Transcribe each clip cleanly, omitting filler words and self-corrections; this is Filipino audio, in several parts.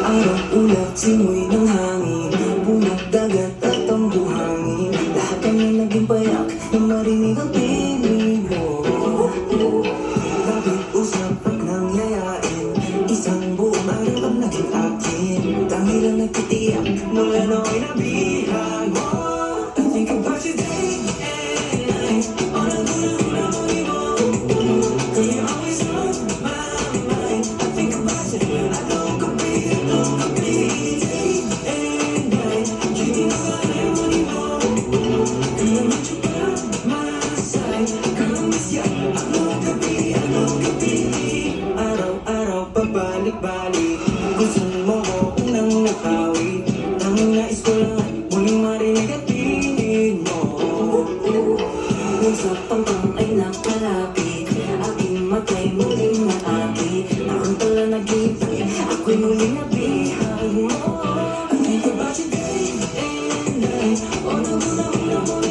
Araw-ulap, simoy ng hangin, bunak dagat at ang buhangin. Lahat kami naging payak na marinig ang tinig mo. Labit usap at nangyayain, isang buong araw ang naging akin. Dahil ang nagtitiyak mula no'y nabihan mo. I think about you day and night, on ang ulang-ulang mo. Cause you're always on my mind. I think about you, I know could be day and night. Hindi mo kaya mo. Kaya mo siya by my side. Kaya miss ya, I know could be. Araw-araw pabalik-balik, gusto mo ko unang nakawit. Ang nais ko lang muling marinig at tinig mo. Sa pangkang ay nakalapit, aking matay muling naakit. Naroon pala naghihintay, ako'y muling nabihan mo. I think about you day and night, on ang ulang-ulang mo.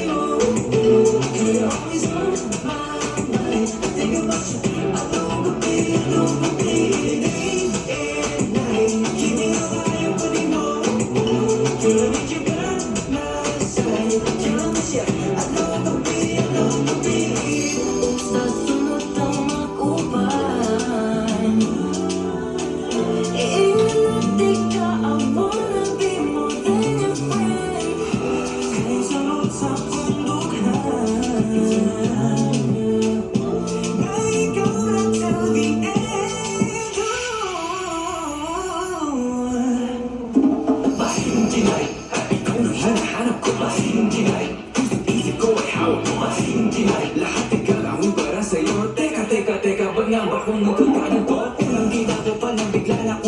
You're always on my mind. I think about you, I know could be day and night. Hindi mo kaya panin mo. Kaya need you by my side. Kaya miss ya, I know could be. Sa sunod ang mag-upan, iingat ka, I wanna be more than your friend. Kung sunod sa pundukan, na ikaw lang till the end. Mahintinay, at ikaw nang hinahanap ko. Mahintinay, isip ko ay hawak mo. Mahintinay, lahat ay gagawin para sa'yo. Teka, ba't nga ba kung nagkakaroon to? Unang kita ko pa nang bigla na